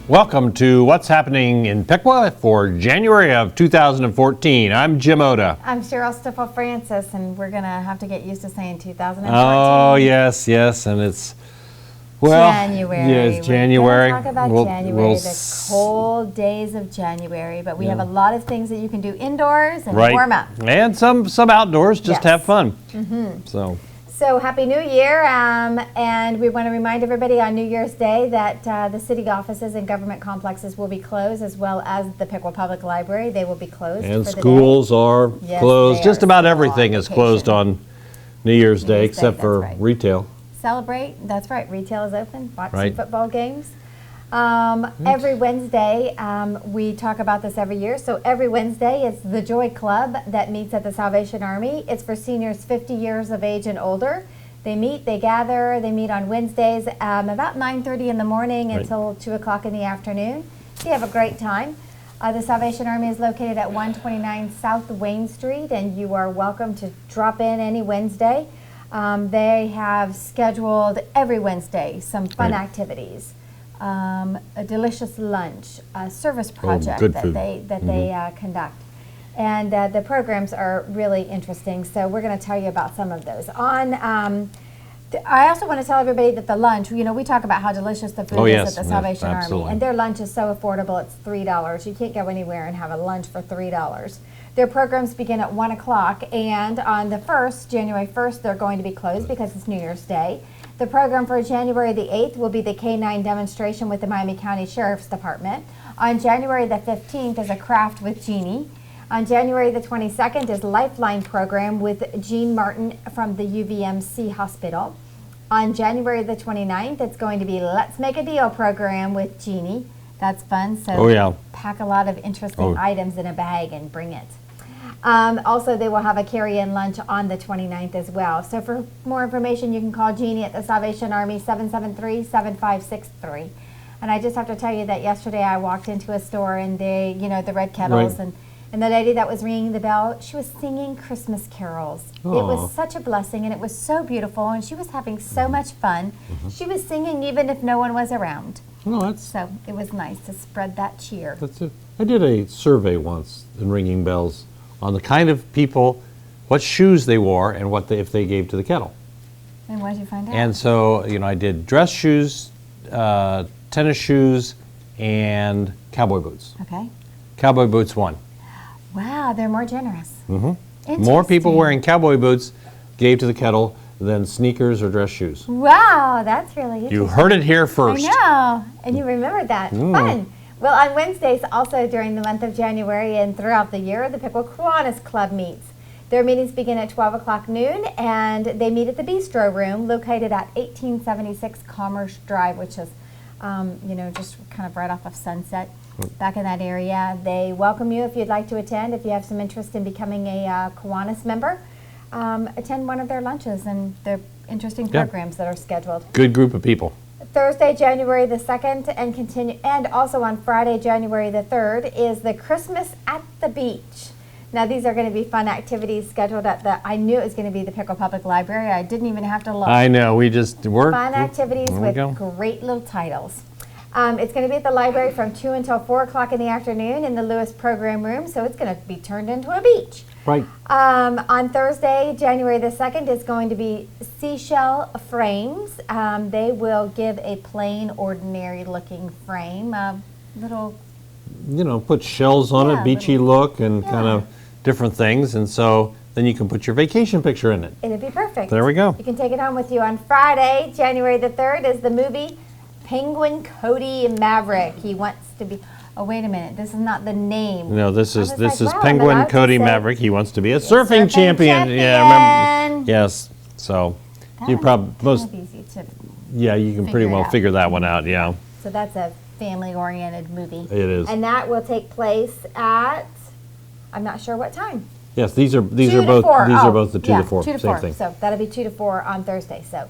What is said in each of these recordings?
Welcome to What's Happening in Piqua for January of 2014. I'm Jim Oda. I'm Cheryl Stiefel-Francis, and we're going to have to get used to saying 2014. Oh, yes, and it's, well, January. Yeah, it's January. We're going to talk about January, the cold days of January, but we have a lot of things that you can do indoors and warm up. And some outdoors, just have fun. So Happy New Year, and we want to remind everybody on New Year's Day that the city offices and government complexes will be closed, as well as the Piqua Public Library. They will be closed And for the schools day. are closed. Just about everything is closed on New Year's Day, except for retail. Celebrate, that's right, retail is open, watch some football games. Every Wednesday, we talk about this every year, so every Wednesday it's the Joy Club that meets at the Salvation Army. It's for seniors 50 years of age and older. They meet, they gather, they meet on Wednesdays about 9:30 in the morning until 2 o'clock in the afternoon. They have a great time. The Salvation Army is located at 129 South Wayne Street, and you are welcome to drop in any Wednesday. They have scheduled every Wednesday some fun activities. A delicious lunch, a service project that they conduct. And the programs are really interesting, so we're going to tell you about some of those. I also want to tell everybody that the lunch, you know, we talk about how delicious the food is at the Salvation Army, and their lunch is so affordable, it's $3. You can't go anywhere and have a lunch for $3. Their programs begin at 1 o'clock, and on the 1st, January 1st, they're going to be closed because it's New Year's Day. The program for January the 8th will be the K-9 demonstration with the Miami County Sheriff's Department. On January the 15th is a craft with Jeannie. On January the 22nd is Lifeline program with Jean Martin from the UVMC Hospital. On January the 29th, it's going to be Let's Make a Deal program with Jeannie. That's fun, so pack a lot of interesting items in a bag and bring it. Also, they will have a carry-in lunch on the 29th as well. So for more information, you can call Jeannie at the Salvation Army, 773-7563. And I just have to tell you that yesterday I walked into a store and they, you know, the red kettles, and the lady that was ringing the bell, she was singing Christmas carols. Aww. It was such a blessing, and it was so beautiful, and she was having so much fun. She was singing even if no one was around. So it was nice to spread that cheer. That's it. I did a survey once in Ringing Bells on the kind of people, what shoes they wore, and if they gave to the kettle. And what did you find out? And so, you know, I did dress shoes, tennis shoes, and cowboy boots. Okay. Cowboy boots won. Wow, they're more generous. More people wearing cowboy boots gave to the kettle than sneakers or dress shoes. Wow, that's really interesting. You heard it here first. I know, and you remembered that. Fun. Well, on Wednesdays, also during the month of January and throughout the year, the Piqua Kiwanis Club meets. Their meetings begin at 12 o'clock noon, and they meet at the Bistro Room located at 1876 Commerce Drive, which is, you know, just kind of right off of Sunset, back in that area. They welcome you if you'd like to attend. If you have some interest in becoming a Kiwanis member, attend one of their lunches and their interesting programs that are scheduled. Good group of people. Thursday, January the 2nd, and also on Friday, January the 3rd, is the Christmas at the Beach. Now, these are going to be fun activities scheduled at I knew it was going to be the Piqua Public Library. I didn't even have to look. I know, we just worked. Fun activities with great little titles. It's going to be at the library from 2 until 4 o'clock in the afternoon in the Lewis Program Room, so it's going to be turned into a beach. Right. On Thursday, January the 2nd, is going to be Seashell Frames. They will give a plain, ordinary-looking frame, little... You know, put shells on it, beachy look, and kind of different things, and so then you can put your vacation picture in it. It'll be perfect. There we go. You can take it home with you. On Friday, January the 3rd, is the movie Penguin Cody Maverick. He wants to be... Oh, wait a minute. This is not the name. No, this is Penguin Cody Maverick. He wants to be a surfing champion. Yeah, I remember. Yes. So you probably you can pretty well figure that one out. Yeah. So that's a family-oriented movie. It is. And that will take place at, I'm not sure what time. Yes, these are both the 2 to 4. 2 to 4. Same thing. So that'll be 2 to 4 on Thursday. So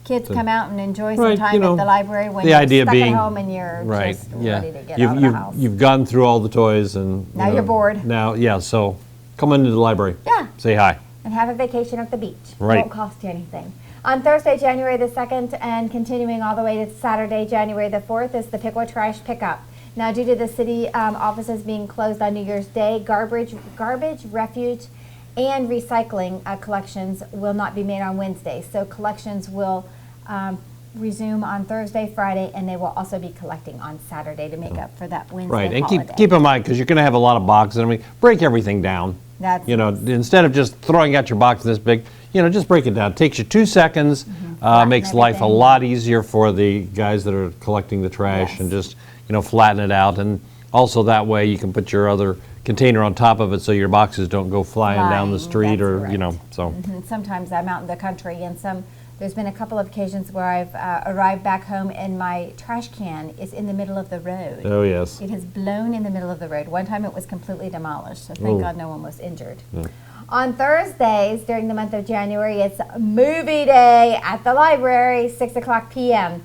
Kids come out and enjoy some Right, time you know, at the library when the you're idea stuck being- at home and you're Right, just yeah. ready to get out of the house. You've gone through all the toys and. Now you're bored. Now, yeah, so come into the library. Yeah. Say hi. And have a vacation at the beach. Right. Won't cost you anything. On Thursday, January the 2nd, and continuing all the way to Saturday, January the 4th, is the Piqua Trash Pickup. Now, due to the city offices being closed on New Year's Day, garbage, refuge, and recycling collections will not be made on Wednesday. So collections will resume on Thursday, Friday, and they will also be collecting on Saturday to make up for that Wednesday Right, and holiday. keep in mind, because you're going to have a lot of boxes, I mean, break everything down. That's You know, instead of just throwing out your box this big, you know, just break it down. It takes you 2 seconds, makes life a everything. lot easier for the guys that are collecting the trash Yes. and just, you know, flatten it out. And also that way you can put your other container on top of it so your boxes don't go flying down the Flying, street that's or, you know, right. so. And sometimes I'm out in the country, and there's been a couple of occasions where I've arrived back home and my trash can is in the middle of the road. Oh, yes. It has blown in the middle of the road. One time it was completely demolished, so thank Ooh. God no one was injured. On Thursdays during the month of January, it's movie day at the library, 6 o'clock p.m.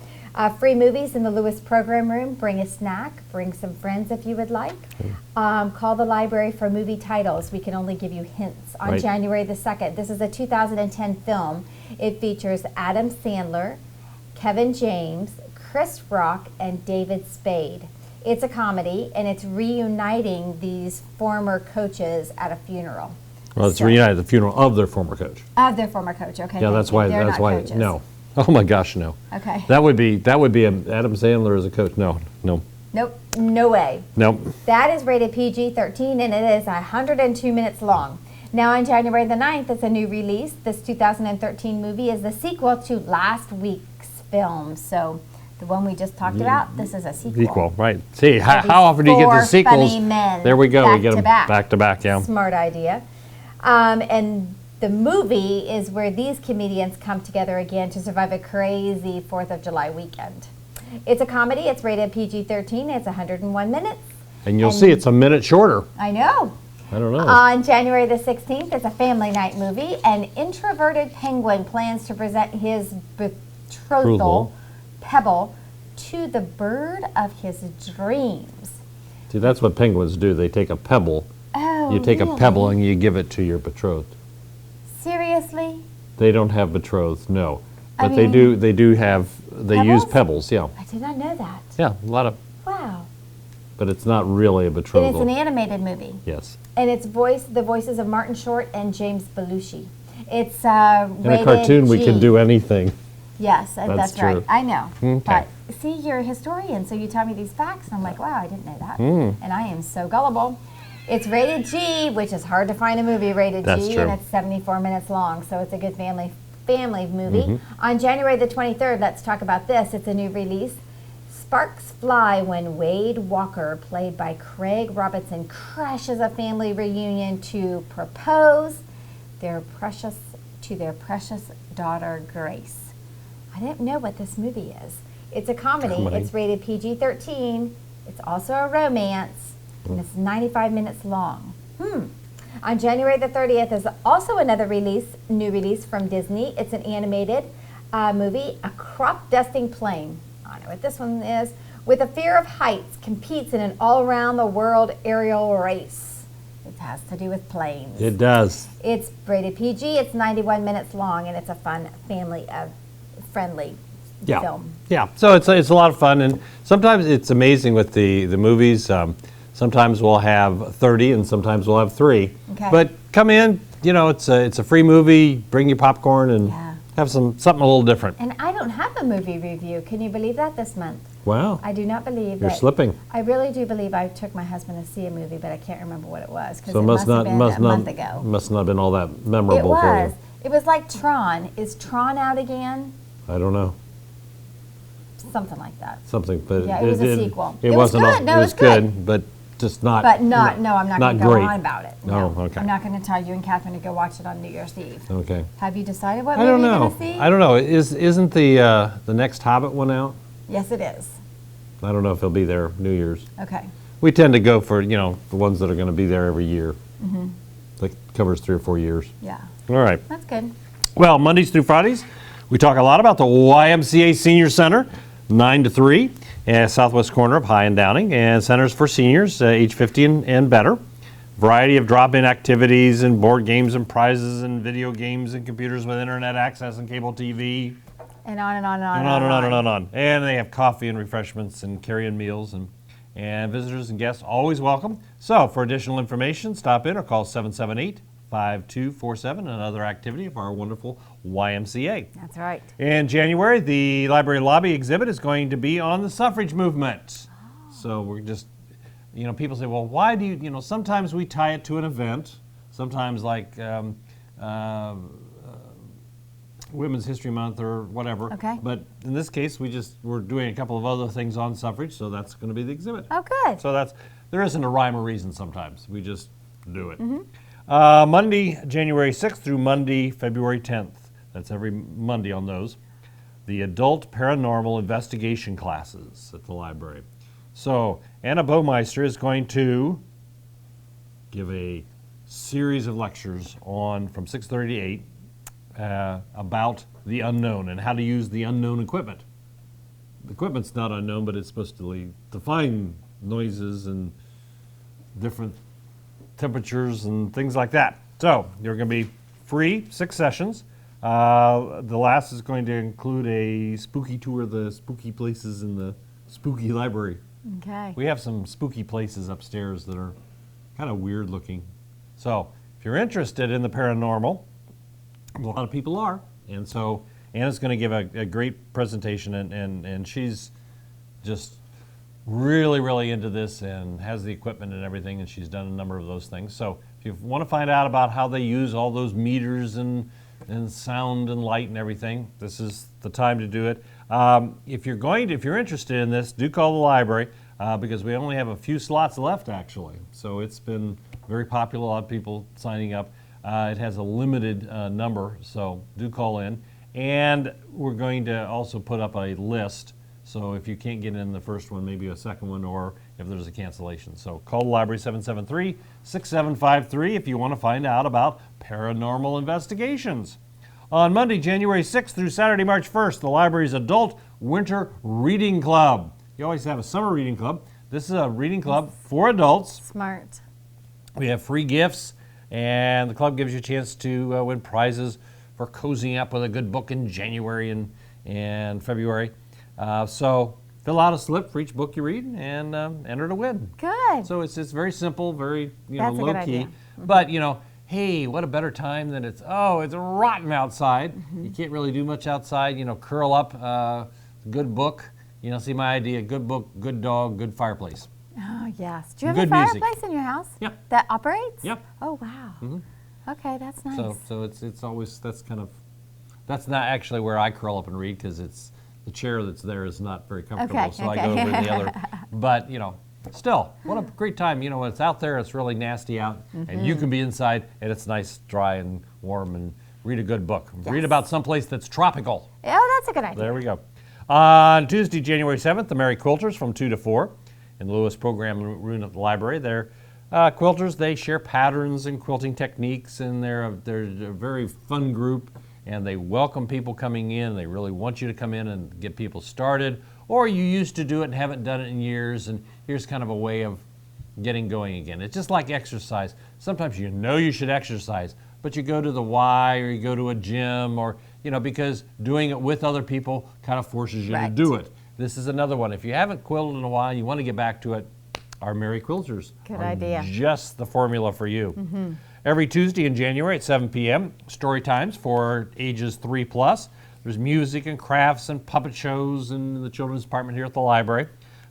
Free movies in the Lewis program room. Bring a snack, bring some friends if you would like. Call the library for movie titles. We can only give you hints. On Right. January the 2nd, this is a 2010 film. It features Adam Sandler, Kevin James, Chris Rock, and David Spade. It's a comedy, and it's reuniting these former coaches at a funeral. Well, it's So- reunited at the funeral of their former coach. Of their former coach, okay. Yeah, thank that's you. why, They're that's not why, coaches. no. Oh, my gosh, no. Okay. That would be Adam Sandler as a coach. No. Nope, no way. Nope. That is rated PG-13, and it is 102 minutes long. Now on January the 9th, it's a new release. This 2013 movie is the sequel to last week's film. So the one we just talked about, this is a sequel. Sequel, right. See, So how these often do you get the four sequels? funny men There we go. back We get to them back. back to back, yeah. Smart idea. And the movie is where these comedians come together again to survive a crazy 4th of July weekend. It's a comedy. It's rated PG-13. It's 101 minutes. And you'll see it's a minute shorter. I know. I don't know. On January the 16th, it's a family night movie. An introverted penguin plans to present his betrothal, Pebble, to the bird of his dreams. See, that's what penguins do. They take a pebble. Oh, You take a really? pebble and you give it to your betrothed. Seriously? They don't have betrothed, no. I But mean, they use pebbles? pebbles, yeah. I did not know that. Yeah, a lot of, Wow. but it's not really a And betrothal. it's an animated movie. Yes. And it's the voices of Martin Short and James Belushi. It's In a rated cartoon, we G. can do anything. Yes, that's right. true. I know. Okay. But see, you're a historian, so you tell me these facts, and I'm like, wow, I didn't know that. Hmm. And I am so gullible. It's rated G, which is hard to find a movie rated That's G, true. and it's 74 minutes long, so it's a good family movie. Mm-hmm. On January the 23rd, let's talk about this. It's a new release. Sparks fly when Wade Walker, played by Craig Robinson, crashes a family reunion to propose to their precious daughter, Grace. I didn't know what this movie is. It's a comedy. Comedy. It's rated PG-13. It's also a romance, and it's 95 minutes long. On January the 30th is also another new release from Disney. It's an animated movie, A Crop Dusting Plane. I don't know what this one is. With a fear of heights, competes in an all-around-the-world aerial race. It has to do with planes. It does. It's rated PG. It's 91 minutes long, and it's a fun, family-friendly Yeah. film. Yeah, so it's a lot of fun, and sometimes it's amazing with the movies. Sometimes we'll have 30, and sometimes we'll have 3. Okay. But come in, you know, it's a free movie. Bring your popcorn and Yeah. have something a little different. And I don't have a movie review. Can you believe that this month? Wow, I do not believe you're that. slipping. I really do believe I took my husband to see a movie, but I can't remember what it was because So it must have been a month ago. must not have been all that It memorable for was. you. It was like Tron. Is Tron out again? I don't know. Something like that. Something, but Yeah, it was a sequel. It It was wasn't. good. No, it it was was good. but just not. But no, I'm not going to go great. on about it. No, okay. I'm not going to tell you and Catherine to go watch it on New Year's Eve. Okay. Have you decided what I movie don't you're know. going to see? I don't know. Isn't the next Hobbit one out? Yes, it is. I don't know if he'll be there New Year's. Okay. We tend to go for, the ones that are going to be there every year. That covers 3 or 4 years. Yeah. All right. That's good. Well, Mondays through Fridays, We talk a lot about the YMCA Senior Center, 9 to 3, southwest corner of High and Downing, and centers for seniors age 50 and better. Variety of drop-in activities and board games and prizes and video games and computers with internet access and cable TV. And on and on and on. And on and on and on and on. And they have coffee and refreshments and carry-in meals, and visitors and guests always welcome. So for additional information, stop in or call 778-5247, another activity of our wonderful YMCA. That's right. In January, the library lobby exhibit is going to be on the suffrage movement. So we're just, people say, well, why do you, sometimes we tie it to an event, sometimes like Women's History Month or whatever. Okay. But in this case, we're doing a couple of other things on suffrage, so that's going to be the exhibit. Oh, good. So there isn't a rhyme or reason sometimes. We just do it. Monday, January 6th through Monday, February 10th. That's every Monday on those. The adult paranormal investigation classes at the library. So Anna Baumeister is going to give a series of lectures from 6:30 to 8 about the unknown and how to use the unknown equipment. The equipment's not unknown, but it's supposed to define noises and different temperatures and things like that. So they're going to be free, 6 sessions. The last is going to include a spooky tour of the spooky places in the spooky library. Okay. We have some spooky places upstairs that are kind of weird looking. So if you're interested in the paranormal, a lot of people are. And so Anna's going to give a great presentation, and she's just really, really into this and has the equipment and everything, and she's done a number of those things. So if you want to find out about how they use all those meters and sound and light and everything, this is the time to do it. If you're interested in this, do call the library because we only have a few slots left actually. So it's been very popular, a lot of people signing up. It has a limited number, so do call in. And we're going to also put up a list, so if you can't get in the first one, maybe a second one, or if there's a cancellation. So call the library 773-6753 if you want to find out about paranormal investigations. On Monday, January 6th through Saturday, March 1st, the library's Adult Winter Reading Club. You always have a summer reading club. This is a reading club for adults. Smart. We have free gifts, and the club gives you a chance to win prizes for cozying up with a good book in January and February. So fill out a slip for each book you read and enter to win. Good. So it's very simple, very That's a low good key. idea. But hey, what a better time than it's rotten outside. You can't really do much outside. Curl up, good book. See my idea: good book, good dog, good fireplace. Oh, yes. Do you have Good a music. fireplace in your house? Yep. That operates? Yep. Oh, wow. Okay, that's nice. So it's always that's not actually where I curl up and read because it's the chair that's there is not very comfortable. Okay, so okay. I go over to the other. But still, what a great time. When it's out there, it's really nasty out, and you can be inside, and it's nice, dry, and warm, and read a good book. Yes. Read about someplace that's tropical. Oh, that's a good idea. There we go. On Tuesday, January 7th, the Merry Quilters from 2 to 4 in the Lewis Program Room at the library. They're quilters. They share patterns and quilting techniques, and they're a very fun group, and they welcome people coming in. They really want you to come in and get people started, or you used to do it and haven't done it in years, and here's kind of a way of getting going again. It's just like exercise. Sometimes you should exercise, but you go to the Y or you go to a gym or, because doing it with other people kind of forces you to do it. This is another one. If you haven't quilted in a while and you want to get back to it, our Merry Quilters Good are idea. just the formula for you. Every Tuesday in January at 7 p.m., story times for ages 3+. There's music and crafts and puppet shows in the children's department here at the library.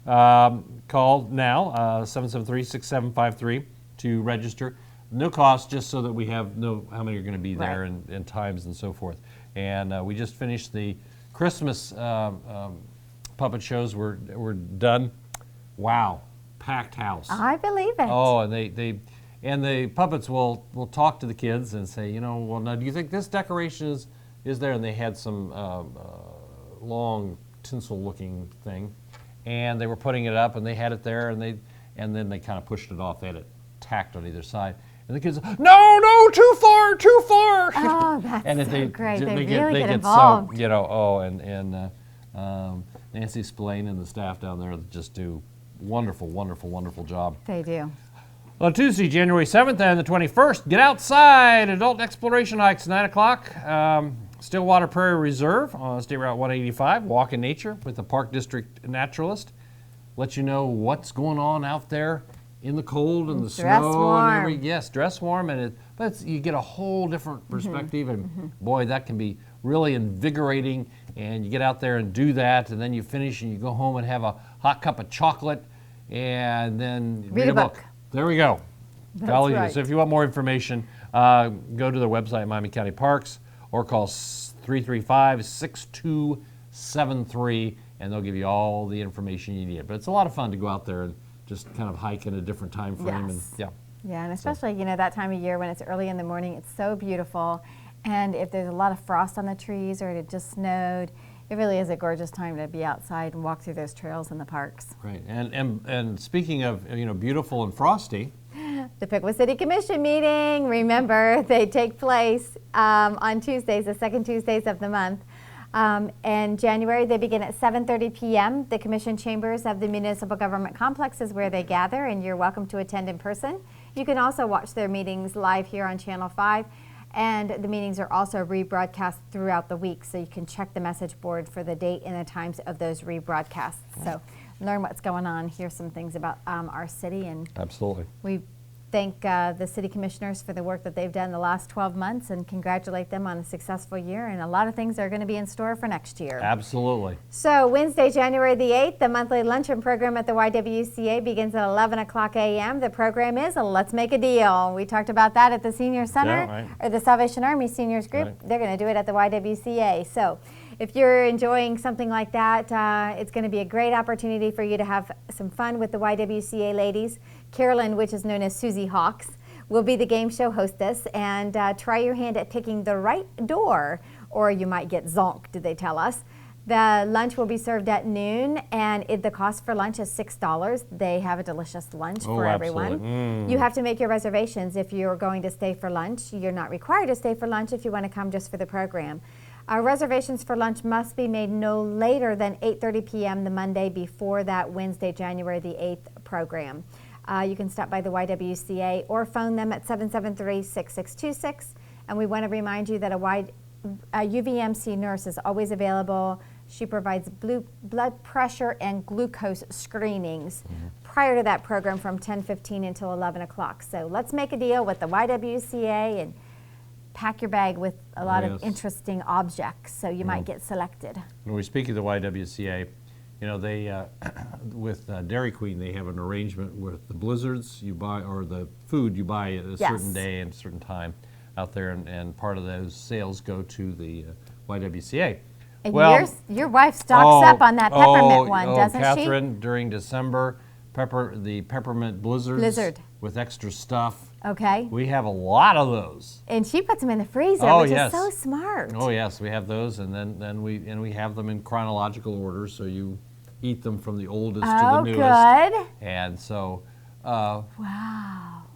Call now, 773-6753 to register. No cost, just so that we know how many are going to be there and times and so forth. And we just finished the Christmas puppet shows. We're done. Wow, packed house. I believe it. Oh, and the puppets will talk to the kids and say, well, now do you think this decoration is there? And they had some long tinsel-looking thing, and they were putting it up, and they had it there, and then they kind of pushed it off. They had it tacked on either side, And the kids, no, too far. Oh, that's And if so great. They get really get so, involved. Nancy Spillane and the staff down there just do wonderful job. They do. On Tuesday, January 7th and the 21st, get outside, adult exploration hikes, 9 o'clock. Stillwater Prairie Reserve on State Route 185, walk in nature with the Park District Naturalist. Let you know what's going on out there in the cold and the Dress snow. warm. And yes, dress warm, but you get a whole different perspective, and boy, that can be really invigorating. And you get out there and do that, and then you finish and you go home and have a hot cup of chocolate, and then Read a book. There we go. That's Golly, right. so if you want more information, go to their website, Miami County Parks, or call 335-6273, and they'll give you all the information you need. But it's a lot of fun to go out there and just kind of hike in a different time frame. Yes. And Yeah, and especially, that time of year when it's early in the morning, it's so beautiful. And if there's a lot of frost on the trees or it just snowed, it really is a gorgeous time to be outside and walk through those trails in the parks. Right, and speaking of beautiful and frosty, The Piqua City Commission meeting, remember, they take place on Tuesdays, the second Tuesdays of the month. In January, they begin at 7:30 p.m. The Commission chambers of the Municipal Government Complex is where they gather, and you're welcome to attend in person. You can also watch their meetings live here on Channel 5, and the meetings are also rebroadcast throughout the week, so you can check the message board for the date and the times of those rebroadcasts. So learn what's going on, hear some things about our city, and absolutely. we thank the city commissioners for the work that they've done the last 12 months and congratulate them on a successful year, and a lot of things are going to be in store for next year. Absolutely. So Wednesday, January the 8th, the monthly luncheon program at the YWCA begins at 11 o'clock a.m. The program is Let's Make a Deal. We talked about that at the Senior Center, Yeah, right. or the Salvation Army Seniors Group. Right. They're going to do it at the YWCA. So if you're enjoying something like that, it's going to be a great opportunity for you to have some fun with the YWCA ladies. Carolyn, which is known as Susie Hawks, will be the game show hostess, and try your hand at picking the right door, or you might get zonked, did they tell us. The lunch will be served at noon, and the cost for lunch is $6. They have a delicious lunch for everyone. Absolutely. You have to make your reservations if you're going to stay for lunch. You're not required to stay for lunch if you want to come just for the program. Reservations for lunch must be made no later than 8:30 p.m. the Monday before that Wednesday, January the 8th program. You can stop by the YWCA or phone them at 773-6626. And we want to remind you that a UVMC nurse is always available. She provides blood pressure and glucose screenings prior to that program from 10:15 until 11 o'clock. So let's make a deal with the YWCA and pack your bag with a lot of interesting objects, so you might get selected. When we speak of the YWCA, they with Dairy Queen, they have an arrangement with the blizzards you buy, or the food you buy at a certain day and a certain time out there, and part of those sales go to the YWCA. And your wife stocks up on that peppermint one, doesn't Catherine, during December, the peppermint blizzard with extra stuff. Okay. We have a lot of those. And she puts them in the freezer, which is so smart. Oh yes, we have those, and then we have them in chronological order, so you eat them from the oldest to the newest. Oh, good. And so, wow.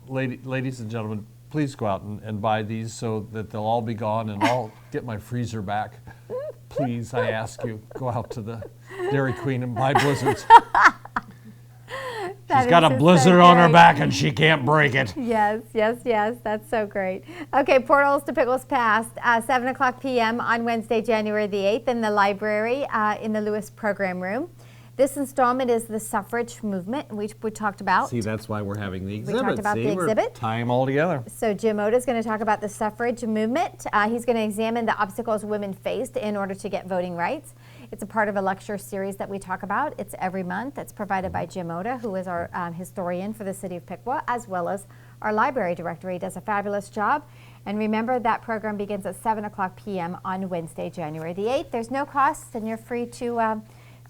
ladies and gentlemen, please go out and buy these so that they'll all be gone, and I'll get my freezer back. Please, I ask you, go out to the Dairy Queen and buy blizzards. She's got a blizzard on her back and she can't break it. Yes, that's so great. Okay, portals to Pickles Past, 7 o'clock p.m. on Wednesday, January the 8th in the library in the Lewis Program Room. This installment is the suffrage movement, which we talked about. See, that's why we're having the exhibit. We talked about the exhibit. Tie them all together. So Jim Oda is going to talk about the suffrage movement. He's going to examine the obstacles women faced in order to get voting rights. It's a part of a lecture series that we talk about. It's every month. It's provided by Jim Oda, who is our historian for the City of Piqua, as well as our library director. He does a fabulous job. And remember, that program begins at 7 o'clock p.m. on Wednesday, January the 8th. There's no cost, and you're free to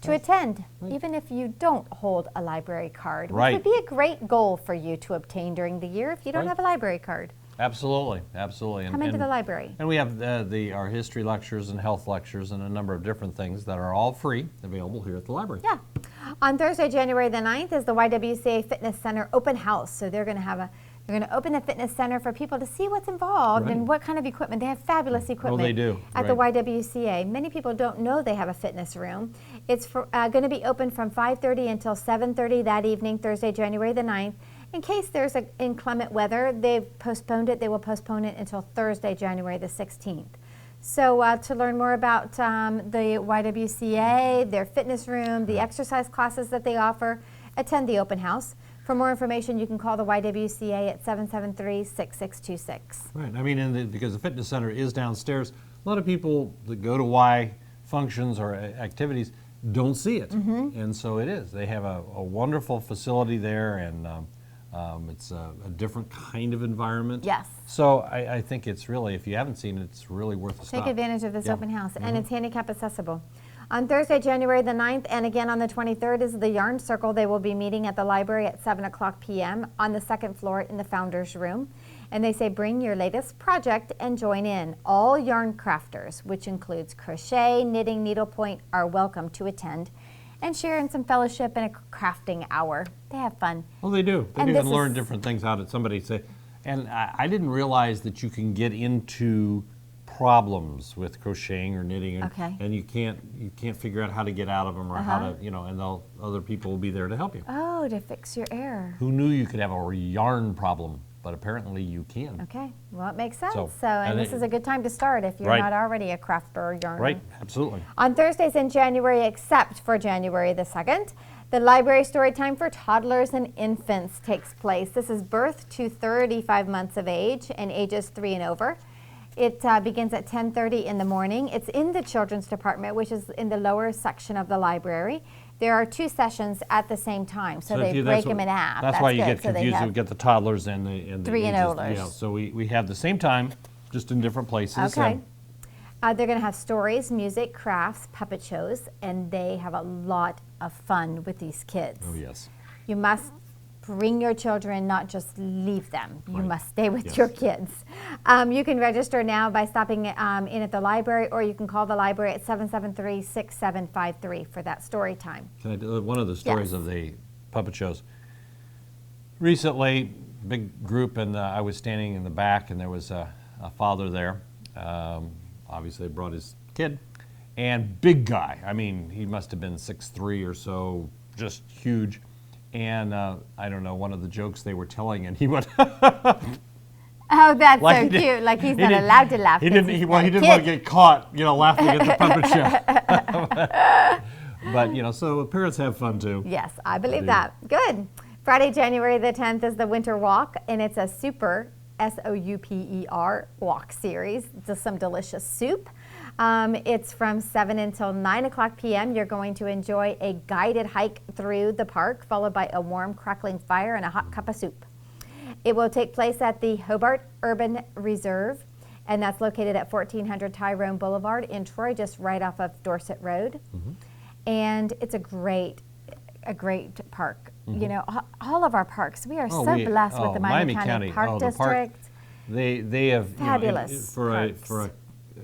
attend, even if you don't hold a library card, which would be a great goal for you to obtain during the year if you don't have a library card. Absolutely. Come into the library. And we have our history lectures and health lectures and a number of different things that are all free, available here at the library. Yeah. On Thursday, January the 9th is the YWCA Fitness Center Open House. So they're going to have They're going to open the fitness center for people to see what's involved Right. and what kind of equipment. They have fabulous equipment they do, at the right. YWCA. Many people don't know they have a fitness room. It's going to be open from 5:30 until 7:30 that evening, Thursday, January the 9th. In case there's inclement weather, they've postponed it. They will postpone it until Thursday, January the 16th. So to learn more about the YWCA, their fitness room, the exercise classes that they offer, attend the open house. For more information, you can call the YWCA at 773-6626. Right. I mean, because the fitness center is downstairs, a lot of people that go to Y functions or activities don't see it. And so it is. They have a wonderful facility there, and it's a different kind of environment. Yes. So I think it's really, if you haven't seen it, it's really worth a stop. Take advantage of this Yeah. open house, and it's handicap accessible. On Thursday, January the 9th, and again on the 23rd is the Yarn Circle. They will be meeting at the library at 7 o'clock p.m. on the second floor in the Founders Room. And they say bring your latest project and join in. All yarn crafters, which includes crochet, knitting, needlepoint, are welcome to attend and share in some fellowship and a crafting hour. They have fun. Well, they do. They And do this learn is- different things. How did somebody say? And I didn't realize that you can get into problems with crocheting or knitting, Okay. and you can't figure out how to get out of them or how to, and other people will be there to help you. Oh, to fix your error. Who knew you could have a yarn problem? But apparently you can. Okay, well, it makes sense. So, And and this it- is a good time to start if you're Right. not already a crafter or yarner. Right, absolutely. On Thursdays in January, except for January the 2nd, the library story time for toddlers and infants takes place. This is birth to 35 months of age and ages 3 and over. It begins at 10:30 in the morning. It's in the children's department, which is in the lower section of the library. There are 2 sessions at the same time, so they break them in half. That's why you good. get So they confused. have- We get the toddlers and the 3 and ages. olders. Yeah, so we have the same time, just in different places. Okay. They're going to have stories, music, crafts, puppet shows, and they have a lot of fun with these kids. Oh, yes. You must bring your children, not just leave them. You Right. must stay with Yes. your kids. You can register now by stopping in at the library, or you can call the library at 773-6753 for that story time. Can I do one of the stories Yes. of the puppet shows? Recently, big group, and I was standing in the back, and there was a father there. Obviously, brought his kid, and big guy. I mean, he must have been 6'3" or so, just huge. And I don't know, one of the jokes they were telling, and he went. Oh, that's Like so he did- cute. Like he's he not didn't- allowed to laugh. He 'cause didn't. he's He not a didn't want to kid. get caught, laughing at the puppet show. But so parents have fun too. Yes, I believe do. that. Good. Friday, January the 10th is the Winter Walk, and it's a super, SOUPER, walk series. Just some delicious soup. It's from 7 until 9 o'clock p.m. You're going to enjoy a guided hike through the park, followed by a warm, crackling fire and a hot cup of soup. It will take place at the Hobart Urban Reserve, and that's located at 1400 Tyrone Boulevard in Troy, just right off of Dorset Road. And it's a great park. You know, all of our parks. We are so blessed with the Miami County Park District. They have Fabulous for parks.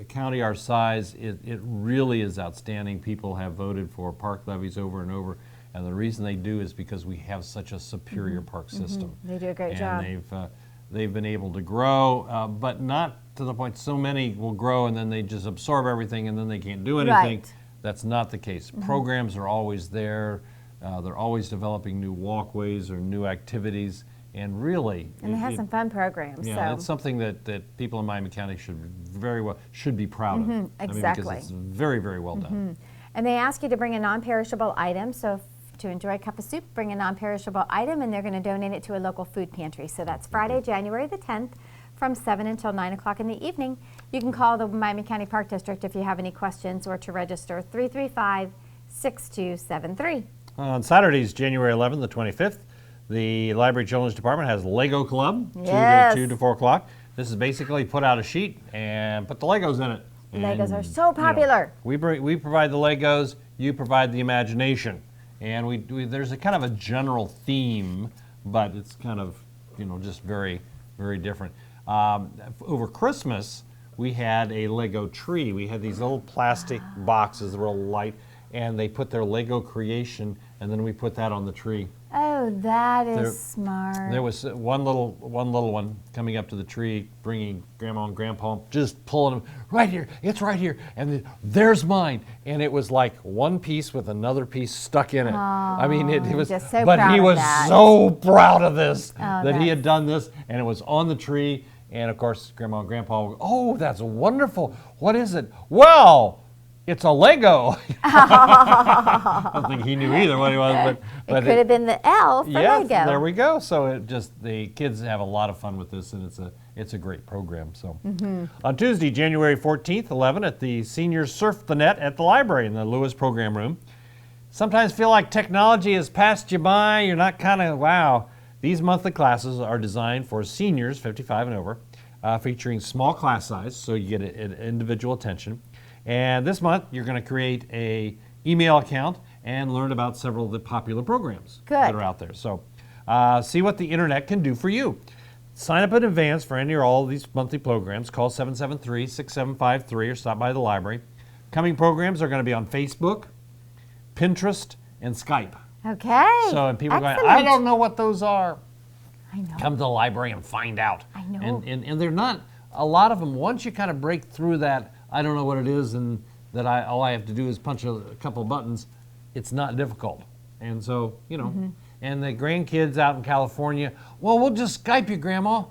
a county our size. It really is outstanding. People have voted for park levies over and over, and the reason they do is because we have such a superior park system. They do a great and job. they've been able to grow, but not to the point so many will grow and then they just absorb everything and then they can't do anything. Right. That's not the case. Programs are always there. They're always developing new walkways or new activities, and really, And they have some fun programs. yeah, so. it's something that people in Miami County should be proud of. I mean, exactly. because it's very, very well done. And they ask you to bring a non-perishable item. So to enjoy a cup of soup, bring a non-perishable item, and they're going to donate it to a local food pantry. So that's Friday, January the 10th, from 7 until 9 o'clock in the evening. You can call the Miami County Park District if you have any questions, or to register 335-6273. On Saturdays, January 11th, the 25th, the Library Children's Department has Lego Club, Yes. 2 to 4 o'clock. This is basically put out a sheet and put the Legos in it. Legos And, are so popular. we provide the Legos, you provide the imagination. And there's a kind of a general theme, but it's kind of, just very, very different. Over Christmas, we had a Lego tree. We had these little plastic boxes, real light, and they put their Lego creation, and then we put that on the tree. Oh, that is There- smart. There was one little one coming up to the tree, bringing Grandma and Grandpa, just pulling them right here. It's right here, and there's mine. And it was like one piece with another piece stuck in it. I mean, it was. just so but proud he of was that. so proud of this Oh, that he had done this, and it was on the tree. And of course, Grandma and Grandpa, oh, that's wonderful. What is it? Well, it's a Lego. I don't think he knew either what it was, but it could have been the L for yeah, Lego. there we go. So it just the kids have a lot of fun with this, and it's a great program. So on Tuesday, January 14th, 11 at the Seniors Surf the Net at the library in the Lewis Program Room. Sometimes feel like technology has passed you by. You're not kind of wow. These monthly classes are designed for seniors 55 and over, featuring small class size, so you get an individual attention. And this month, you're going to create a email account and learn about several of the popular programs that are out there. So see what the internet can do for you. Sign up in advance for any or all of these monthly programs. Call 773-6753 or stop by the library. Coming programs are going to be on Facebook, Pinterest, and Skype. Okay. So and people are going, Excellent. I don't know what those are. I know. Come to the library and find out. I know. And they're not, a lot of them, once you kind of break through that, I don't know what it is, and that all I have to do is punch a couple of buttons, it's not difficult. And so, you know, and the grandkids out in California, well, we'll just Skype you, Grandma.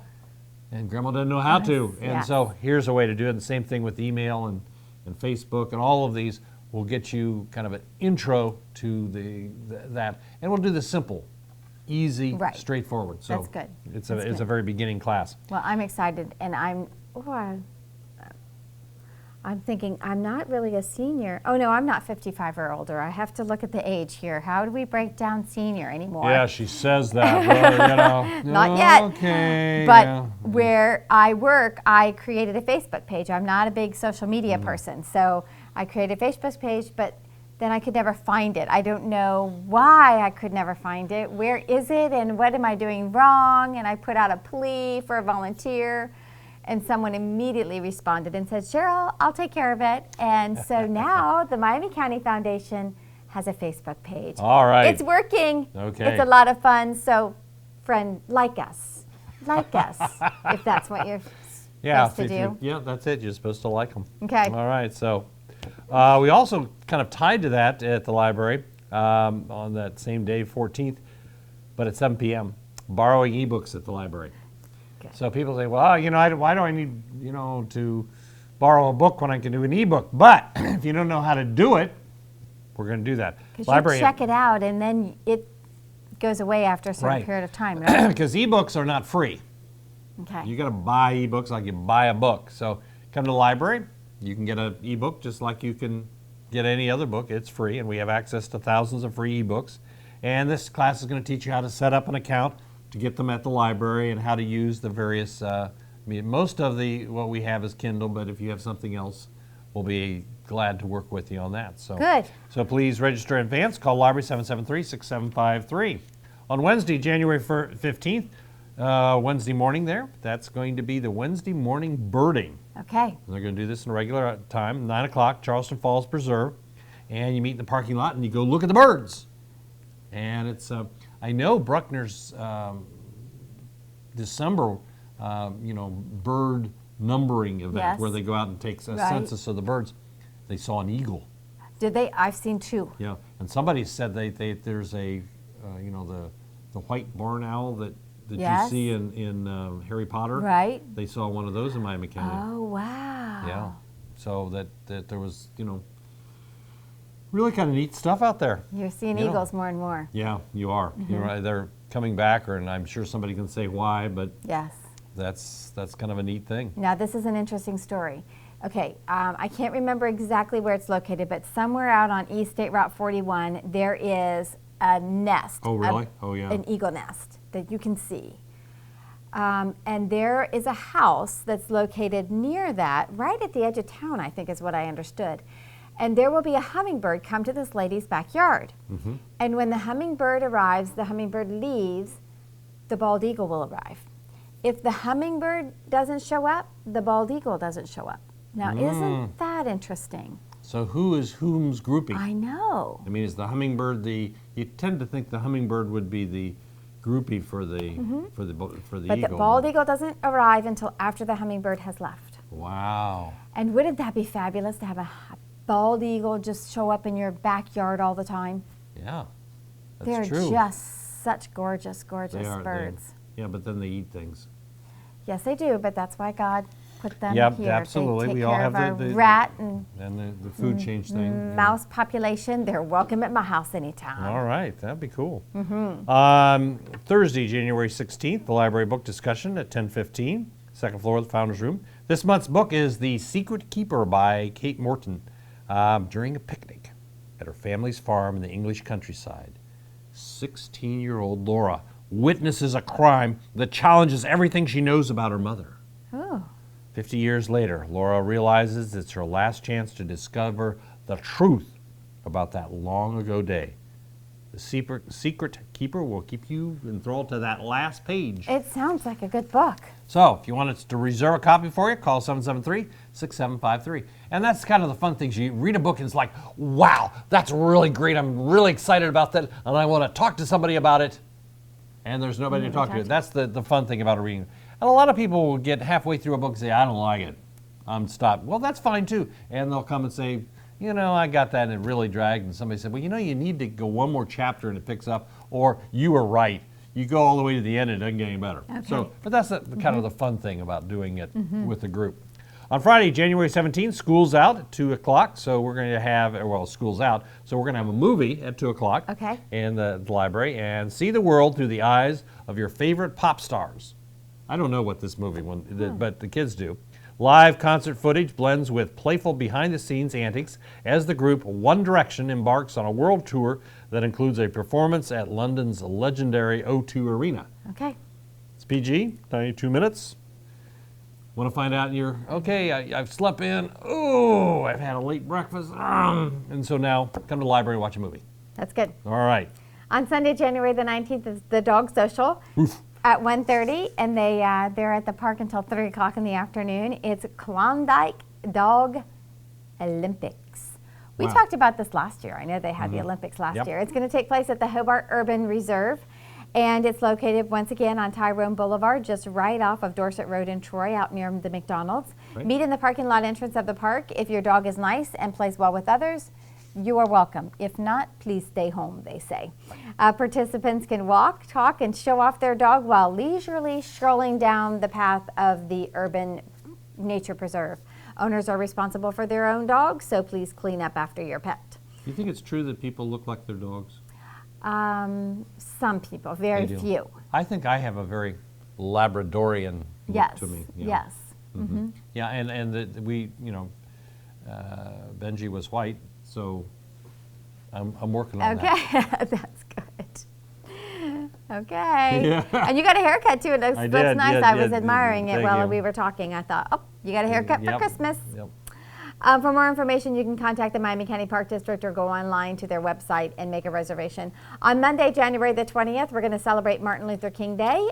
And Grandma doesn't know how to. And yes. so here's a way to do it. And the same thing with email and Facebook, and all of these will get you kind of an intro to that. And we'll do the simple, easy, straightforward. So That's good. It's That's a very beginning class. Well, I'm excited, and I'm thinking I'm not really a senior. Oh no, I'm not 55 or older. I have to look at the age here. How do we break down senior anymore? Yeah, she says that. Well, you know, Not yet. Okay. But yeah. where I work, I created a Facebook page. I'm not a big social media person, so I created a Facebook page, but then I could never find it. I don't know why I could never find it. Where is it, and what am I doing wrong? And I put out a plea for a volunteer, and someone immediately responded and said, Cheryl, I'll take care of it. And so now the Miami County Foundation has a Facebook page. All right. It's working. Okay. It's a lot of fun. So, friend, like us, if that's what you're supposed to do. Yeah, that's it. You're supposed to like them. Okay. All right. So we also kind of tied to that at the library on that same day, 14th, but at 7 p.m., borrowing ebooks at the library. Good. So people say, well, you know, why do I need, you know, to borrow a book when I can do an ebook? But if you don't know how to do it, we're going to do that. Because you check it out, and then it goes away after a certain period of time, right? Because ebooks are not free. Okay. You got to buy ebooks like you buy a book. So come to the library. You can get an ebook just like you can get any other book. It's free, and we have access to thousands of free ebooks. And this class is going to teach you how to set up an account to get them at the library and how to use the various. I mean, most of what we have is Kindle, but if you have something else, we'll be glad to work with you on that. So Good. So please register in advance. Call library 773-6753. On Wednesday, January 15th, Wednesday morning there, that's going to be the Wednesday morning birding. Okay. And they're going to do this in a regular time, 9 o'clock, Charleston Falls Preserve. And you meet in the parking lot and you go look at the birds. And it's, I know Bruckner's December, bird numbering event where they go out and take a census of the birds. They saw an eagle. Did they? I've seen two. Yeah, and somebody said there's a, the white barn owl that you see in Harry Potter. Right. They saw one of those in Miami County. Oh, wow. Yeah, so that there was, really kind of neat stuff out there. You're seeing eagles more and more. Yeah, you are. You're right. They're coming back, and I'm sure somebody can say why, but yes, that's kind of a neat thing. Now, this is an interesting story. Okay, I can't remember exactly where it's located, but somewhere out on East State Route 41, there is a nest. Oh, really? Oh, yeah. An eagle nest that you can see. And there is a house that's located near that, right at the edge of town, I think is what I understood. And there will be a hummingbird come to this lady's backyard. Mm-hmm. And when the hummingbird arrives, the hummingbird leaves, the bald eagle will arrive. If the hummingbird doesn't show up, the bald eagle doesn't show up. Now, isn't that interesting? So who is whom's grouping? I know. I mean, is the hummingbird you tend to think the hummingbird would be the groupie for the for the But eagle. the bald eagle doesn't arrive until after the hummingbird has left. Wow. And wouldn't that be fabulous to have a bald eagle just show up in your backyard all the time? Yeah, that's They're true. just such gorgeous, They gorgeous are, birds. yeah, but then they eat things. Yes, they do, but that's why God put them Yep, here. absolutely. They take We care all of have our the rat and the food change thing. yeah. mouse population. They're welcome at my house anytime. All right, that'd be cool. Thursday, January 16th, the library book discussion at 10:15, second floor of the Founders Room. This month's book is The Secret Keeper by Kate Morton. During a picnic at her family's farm in the English countryside, 16-year-old Laura witnesses a crime that challenges everything she knows about her mother. Oh. 50 years later, Laura realizes it's her last chance to discover the truth about that long ago day. The secret keeper will keep you enthralled to that last page. It sounds like a good book. So, if you want us to reserve a copy for you, call 773-6753. And that's kind of the fun things. You read a book and it's like, wow, that's really great. I'm really excited about that, and I want to talk to somebody about it. And there's nobody to talk to. That's the fun thing about reading. And a lot of people will get halfway through a book and say, I don't like it. I'm stopped. Well, that's fine too. And they'll come and say, you know, I got that and it really dragged. And somebody said, well, you know, you need to go one more chapter and it picks up. Or you were right. You go all the way to the end and it doesn't get any better. Okay. So, but that's kind of the fun thing about doing it with a group. On Friday, January 17th, school's out at 2 o'clock. So we're going to have, well, school's out. So we're going to have a movie at 2 o'clock Okay. in the library and see the world through the eyes of your favorite pop stars. I don't know what this movie one, but the kids do. Live concert footage blends with playful behind-the-scenes antics as the group One Direction embarks on a world tour that includes a performance at London's legendary O2 Arena. Okay. It's PG, 92 minutes. Want to find out I've slept in, I've had a late breakfast, and so now come to the library and watch a movie. That's good. All right. On Sunday, January the 19th is the dog social. At 1:30, and they're at the park until 3 o'clock in the afternoon. It's Klondike Dog Olympics. We Wow. talked about this last year. I know they had the Olympics last Yep. year. It's going to take place at the Hobart Urban Reserve, and it's located once again on Tyrone Boulevard, just right off of Dorset Road in Troy, out near the McDonald's. Right. Meet in the parking lot entrance of the park. If your dog is nice and plays well with others, you are welcome. If not, please stay home, they say. Participants can walk, talk, and show off their dog while leisurely strolling down the path of the urban nature preserve. Owners are responsible for their own dogs, so please clean up after your pet. Do you think it's true that people look like their dogs? Some people, very They do. few. I think I have a very Labradorian look Yes, to me. yes. Yeah, and Benji was white, so I'm working on that. Okay, that's good. Okay. Yeah. And you got a haircut too. It looks, I looks did, nice. yeah, I was yeah, admiring it thank while you. we were talking. I thought, oh, you got a haircut for Yep, Christmas. Yep. For more information, you can contact the Miami County Park District or go online to their website and make a reservation. On Monday, January the 20th, we're going to celebrate Martin Luther King Day.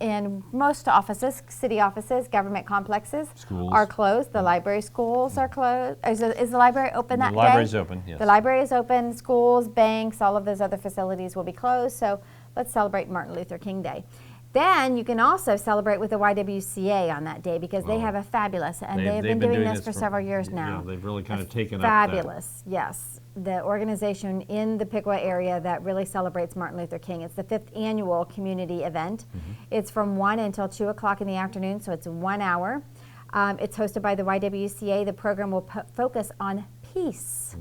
In most offices, city offices, government complexes Schools. are closed. The library, schools are closed. Is the library open that day? The library's open, yes. The library is open. Schools, banks, all of those other facilities will be closed. So let's celebrate Martin Luther King Day. Then you can also celebrate with the YWCA on that day because they have a fabulous, and they've been doing this for several years now. Yeah, they've really kind of taken up Fabulous, yes. The organization in the Piqua area that really celebrates Martin Luther King. It's the 5th annual community event. It's from 1 until 2 o'clock in the afternoon, so it's 1 hour. It's hosted by the YWCA. The program will focus on peace.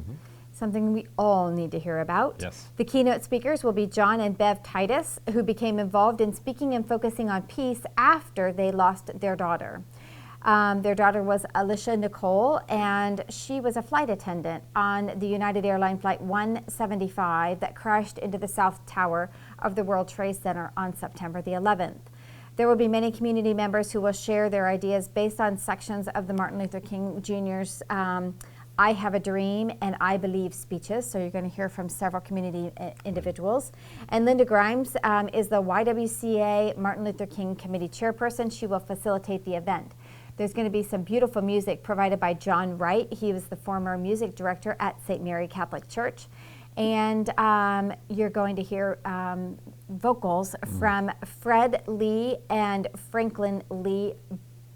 Something we all need to hear about. Yes. The keynote speakers will be John and Bev Titus, who became involved in speaking and focusing on peace after they lost their daughter. Their daughter was Alicia Nicole, and she was a flight attendant on the United Airlines Flight 175 that crashed into the South Tower of the World Trade Center on September the 11th. There will be many community members who will share their ideas based on sections of the Martin Luther King Jr.'s I Have a Dream and I Believe speeches, so you're going to hear from several community individuals. And Linda Grimes is the YWCA Martin Luther King Committee chairperson. She will facilitate the event. There's going to be some beautiful music provided by John Wright. He was the former music director at St. Mary Catholic Church. And you're going to hear vocals from Fred Lee and Franklin Lee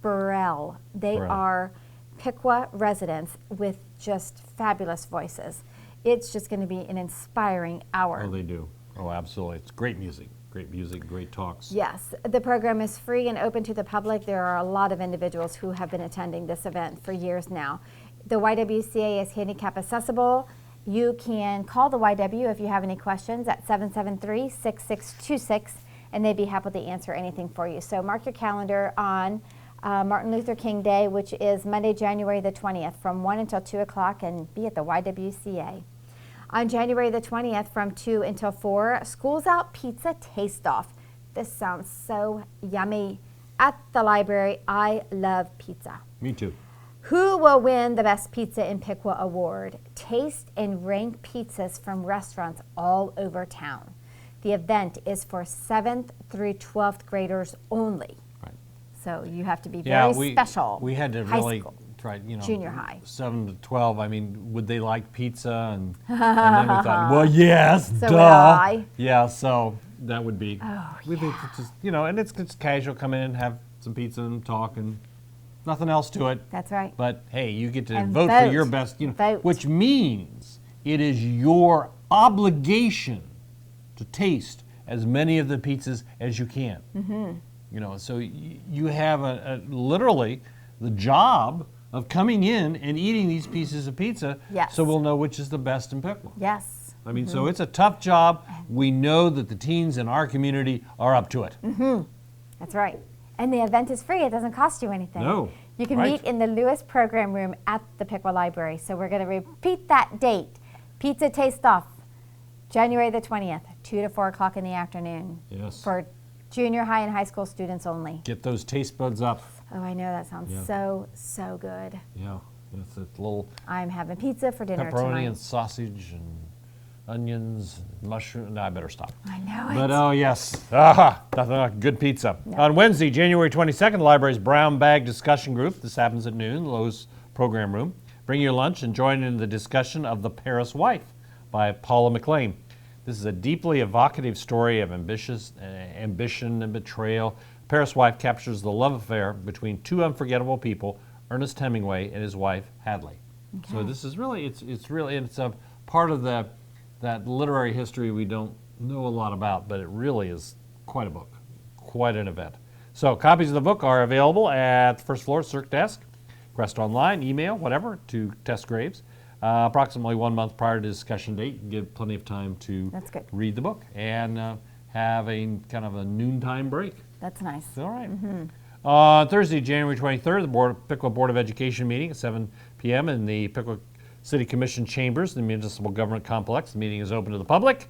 Burrell. They are Piqua residents with just fabulous voices. It's just going to be an inspiring hour. Oh, they do. Oh, absolutely. It's great music, great talks. Yes. The program is free and open to the public. There are a lot of individuals who have been attending this event for years now. The YWCA is handicap accessible. You can call the YW if you have any questions at 773-6626, and they'd be happy to answer anything for you. So mark your calendar on Martin Luther King Day, which is Monday, January the 20th, from 1 until 2 o'clock, and be at the YWCA. On January the 20th, from 2 until 4, School's Out Pizza Taste Off. This sounds so yummy. At the library, I love pizza. Me too. Who will win the Best Pizza in Piqua award? Taste and rank pizzas from restaurants all over town. The event is for 7th through 12th graders only. Right. So you have to be very special. We had to really try, junior high. 7 to 12. I mean, would they like pizza? And then we thought, well, yes, so duh. Would I. Yeah, so that would be. Oh, we think it's just, and it's just casual. Come in, have some pizza, and talk, and nothing else to it. That's right. But hey, you get to And vote for your best, Vote. which means it is your obligation to taste as many of the pizzas as you can. So you have literally the job of coming in and eating these pieces of pizza. Yes. So we'll know which is the best in Piqua. Yes. I mean, so it's a tough job. We know that the teens in our community are up to it. That's right. And the event is free. It doesn't cost you anything. No. You can meet in the Lewis Program Room at the Piqua Library. So we're going to repeat that date. Pizza Taste Off, January the 20th, 2 to 4 o'clock in the afternoon. Yes. For junior high and high school students only. Get those taste buds up. Oh, I know. That sounds so good. Yeah. It's a little I'm having pizza for dinner pepperoni tonight. and sausage and onions, mushroom. No, I better stop. I know it. But oh yes, nothing like good pizza. No. On Wednesday, January 22nd, the library's Brown Bag Discussion Group. This happens at noon, Lowe's Program Room. Bring your lunch and join in the discussion of The Paris Wife by Paula McLean. This is a deeply evocative story of ambition and betrayal. Paris Wife captures the love affair between two unforgettable people, Ernest Hemingway and his wife Hadley. Okay. So this is really, it's a part of that literary history we don't know a lot about, but it really is quite a book, quite an event. So copies of the book are available at the first floor Circ Desk, request online, email, whatever, to Tess Graves. Approximately 1 month prior to discussion date, you get plenty of time to read the book and have a kind of a noontime break. That's nice. All right. On Thursday, January 23rd, the Piqua Board of Education meeting at 7 p.m. in the Piqua City Commission Chambers, the Municipal Government Complex. The meeting is open to the public.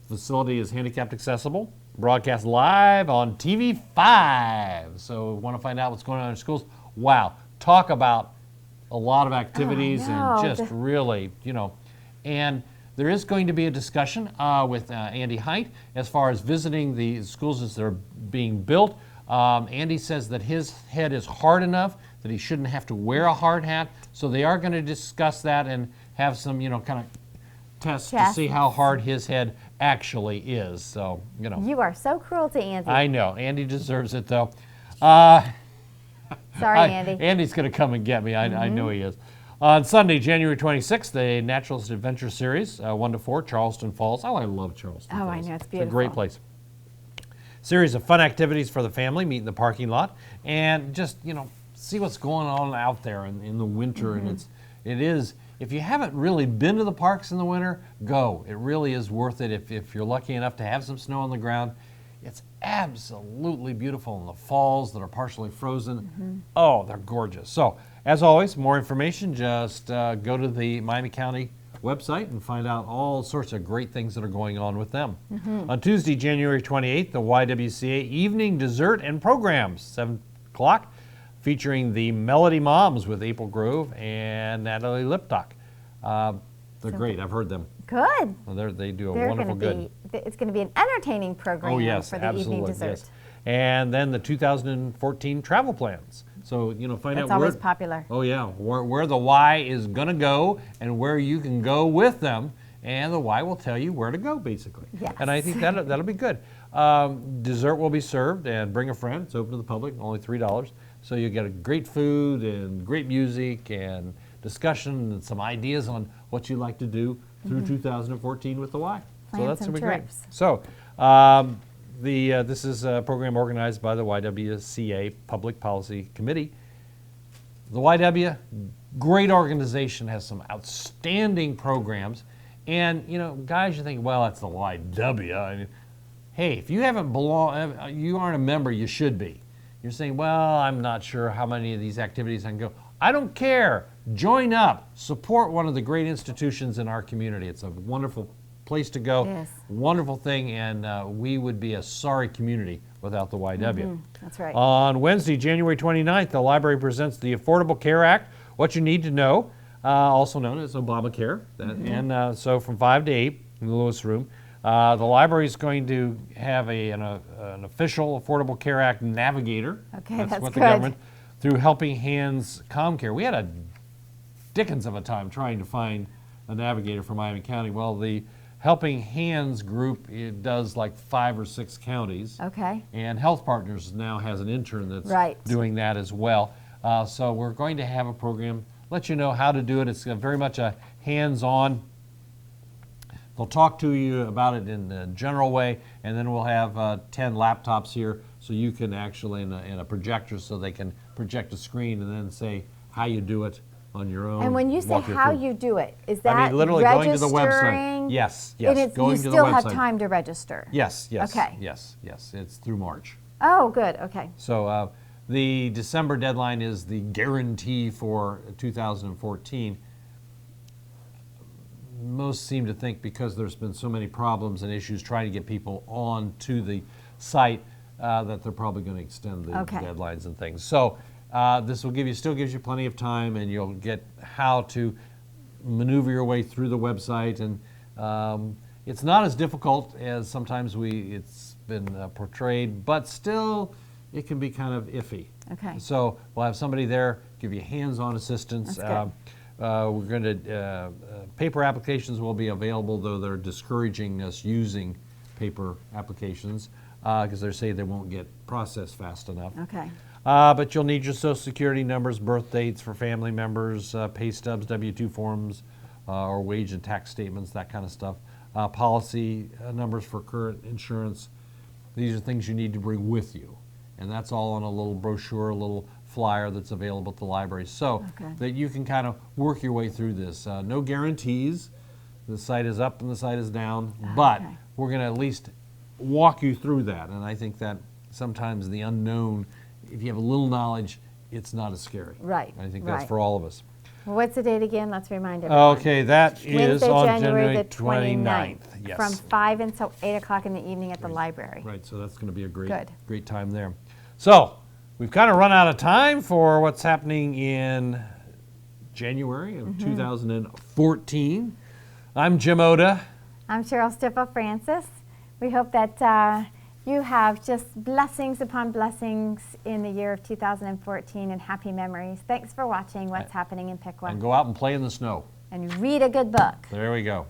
Facility is handicapped accessible. Broadcast live on TV5. So want to find out what's going on in schools? Wow. Talk about a lot of activities and just really, and there is going to be a discussion with Andy Height as far as visiting the schools as they're being built. Andy says that his head is hard enough that he shouldn't have to wear a hard hat. So they are going to discuss that and have some, kind of tests to see how hard his head actually is. So, You are so cruel to Andy. I know. Andy deserves it, though. Sorry, Andy. Andy's going to come and get me. I know he is. On Sunday, January 26th, the Naturalist Adventure Series, 1 to 4, Charleston Falls. Oh, I love Charleston Falls. I know. It's beautiful. It's a great place. Series of fun activities for the family, meet in the parking lot, and just, see what's going on out there in the winter. And it is, if you haven't really been to the parks in the winter, go. It really is worth it if you're lucky enough to have some snow on the ground. It's absolutely beautiful in the falls that are partially frozen. Oh, they're gorgeous. So, as always, more information, just go to the Miami County website and find out all sorts of great things that are going on with them. On Tuesday, January 28th, the YWCA Evening Dessert and Programs, 7 o'clock, featuring the Melody Moms with April Grove and Natalie Liptock. They're great. I've heard them. Good. Well, they do a wonderful good. It's going to be an entertaining program for the evening dessert. Yes. and then the 2014 travel plans. So, you know, find That's out where. always popular. Oh yeah, where the Y is going to go and where you can go with them, and the Y will tell you where to go, basically. Yes. And I think that'll be good. Dessert will be served, and bring a friend. It's open to the public, only $3. So you get a great food and great music and discussion and some ideas on what you like to do through 2014 with the Y. So Plan that's some going to be great. trips. So this is a program organized by the YWCA Public Policy Committee. The YW, great organization, has some outstanding programs. And, you know, guys, you think, well, that's the YW. I mean, hey, if you you aren't a member, you should be. You're saying, well, I'm not sure how many of these activities I can go. I don't care. Join up. Support one of the great institutions in our community. It's a wonderful place to go. Yes. Wonderful thing, and we would be a sorry community without the YW. That's right. On Wednesday, January 29th, the library presents the Affordable Care Act, What You Need to Know, also known as Obamacare. And so from 5 to 8 in the Lewis Room, the library is going to have an official Affordable Care Act navigator. Okay, That's that's what good. the government, through Helping Hands ComCare. We had a dickens of a time trying to find a navigator for Miami County. Well, the Helping Hands group, it does like 5 or 6 counties. Okay. And Health Partners now has an intern that's Right. doing that as well. So we're going to have a program, let you know how to do it. It's very much a hands-on. They'll talk to you about it in a general way, and then we'll have 10 laptops here so you can actually, in a projector, so they can project a screen and then say how you do it on your own. And when you say walk how through. you do it, is that I mean, literally going to the registering? website. Yes, And yes, you going to the still have website. time to register? Yes, yes, Okay. yes. It's through March. Oh, good, okay. So the December deadline is the guarantee for 2014. Most seem to think because there's been so many problems and issues trying to get people on to the site that they're probably going to extend the Okay. deadlines and things. So this will still gives you plenty of time, and you'll get how to maneuver your way through the website. And it's not as difficult as sometimes it's been portrayed, but still it can be kind of iffy. Okay. So we'll have somebody there give you hands-on assistance. That's We're going to paper applications will be available, though they're discouraging us using paper applications because they say they won't get processed fast enough. Okay. But you'll need your Social Security numbers, birth dates for family members, pay stubs, W-2 forms, or wage and tax statements, that kind of stuff. Policy numbers for current insurance. These are things you need to bring with you. And that's all on a little brochure, a little flyer that's available at the library, so that you can kind of work your way through this. No guarantees. The site is up and the site is down, but we're going to at least walk you through that. And I think that sometimes the unknown, if you have a little knowledge, it's not as scary. Right. I think that's for all of us. Well, what's the date again? Let's remind everyone. Okay, that is Wednesday, on January the 29th. 29th. Yes. From 5 until 8 o'clock in the evening at the library. Right, so that's going to be a Good. great time there. So we've kind of run out of time for what's happening in January of 2014. I'm Jim Oda. I'm Cheryl Stiefel-Francis. We hope that you have just blessings upon blessings in the year of 2014 and happy memories. Thanks for watching What's Happening in Piqua. And go out and play in the snow. And read a good book. There we go.